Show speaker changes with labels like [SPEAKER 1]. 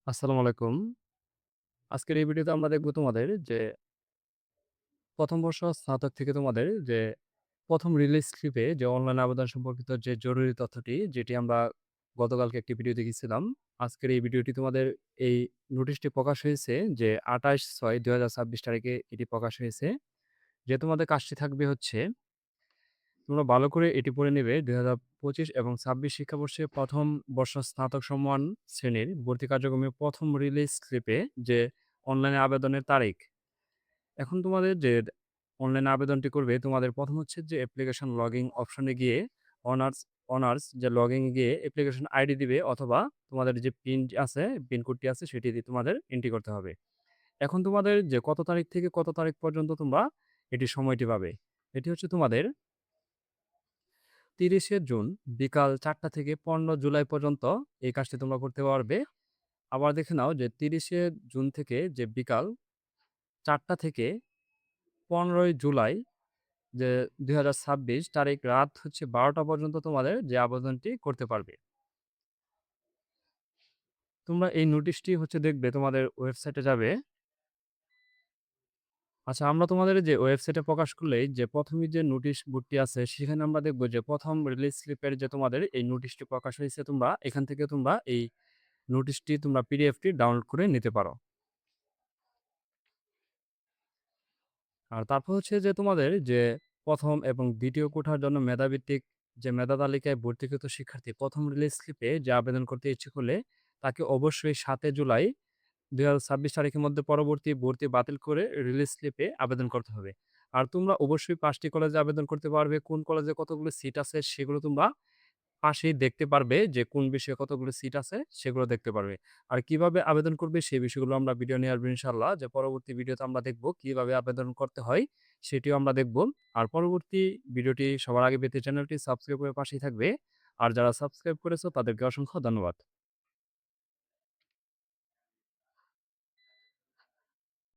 [SPEAKER 1] আসসালামু আলাইকুম। আজকের এই ভিডিওতে আমরা দেখব তোমাদের যে ১ম বর্ষ স্নাতক থেকে তোমাদের যে ১ম রিলিজ স্লিপে যে অনলাইন আবেদন সম্পর্কিত যে জরুরি তথ্যটি যেটি আমরা গতকালকে একটি ভিডিও দেখেছিলাম। আজকের এই ভিডিওটি তোমাদের এই নোটিশটি প্রকাশ হয়েছে যে ২৮/৬/২০২৬ তারিখে এটি প্রকাশ হয়েছে। যে তোমাদের কাজটি থাকবে হচ্ছে তোমরা ভালো করে এটি পড়ে নিবে ২০২৫ এবং ২৬ শিক্ষাবর্ষে ১ম বর্ষ স্নাতক সম্মান শ্রেণীর ভর্তি কার্যক্রমে ১ম রিলিজ স্লিপে যে অনলাইনে আবেদনের তারিখ। এখন তোমাদের যে অনলাইনে আবেদনটি করবে তোমাদের ১ম হচ্ছে যে অ্যাপ্লিকেশন লগইন অপশনে গিয়ে অনার্স অনার্স যে লগইন গিয়ে অ্যাপ্লিকেশন আইডি দিবে অথবা তোমাদের যে পিন আছে, পিন কোডটি আছে সেটি দিয়ে তোমাদের এন্ট্রি করতে হবে। এখন তোমাদের যে কত তারিখ থেকে কত তারিখ পর্যন্ত তোমরা এটির সময়টি পাবে। এটি হচ্ছে তোমাদের ৩০শে জুন বিকাল ৪টা থেকে ১৫ জুলাই পর্যন্ত এই কাজটি তোমরা করতে পারবে। আবার দেখে নাও যে ৩০শে জুন থেকে যে বিকাল ৪টা থেকে ১৫ই জুলাই যে ২০২৬ তারিখ রাত হচ্ছে ১২টা পর্যন্ত তোমাদের যে আবেদনটি করতে পারবে। তোমরা এই নোটিশটি হচ্ছে দেখবে তোমাদের ওয়েবসাইটে যাবে। আচ্ছা আমরা তোমাদের যে ওয়েবসাইটে প্রকাশ করলেই যে ১ম এই যে নোটিশ বোর্ডটি আছে সেখানে আমরা দেখব যে ১ম রিলিজ স্লিপের যে তোমাদের এই নোটিশটি প্রকাশ হয়েছে তোমরা এখান থেকে তোমরা এই নোটিশটি তোমরা পিডিএফটি ডাউনলোড করে নিতে পারো। আর তারপর হচ্ছে যে তোমাদের যে ১ম এবং ২য় কোঠার জন্য মেধাভিত্তিক যে মেধা তালিকায় ভর্তিকৃত শিক্ষার্থী ১ম রিলিজ স্লিপে যে আবেদন করতে ইচ্ছুক হলে তাকে অবশ্যই ৭ জুলাই ২০২৬ তারিখের মধ্যে পরবর্তী ভর্তি বাতিল করে রিলিজ স্লিপে আবেদন করতে হবে। আর তোমরা অবশ্যই ৫ টি কলেজে আবেদন করতে পারবে। কোন কলেজে কতগুলো সিট আছে সেগুলো তোমরা পাশেই দেখতে পারবে যে কোন বিষয়ে কতগুলো সিট আছে সেগুলো দেখতে পারবে। আর কিভাবে আবেদন করবে সেই বিষয়গুলো আমরা ভিডিও নিয়ে আসবো ইনশাআল্লাহ। যে পরবর্তী ভিডিওতে আমরা দেখব কিভাবে আবেদন করতে হয় সেটিও আমরা দেখব। আর পরবর্তী ভিডিওটি সবার আগে পেতে চ্যানেলটি সাবস্ক্রাইব করে পাশেই থাকবে। আর যারা সাবস্ক্রাইব করেছো তাদেরকে অসংখ্য ধন্যবাদ।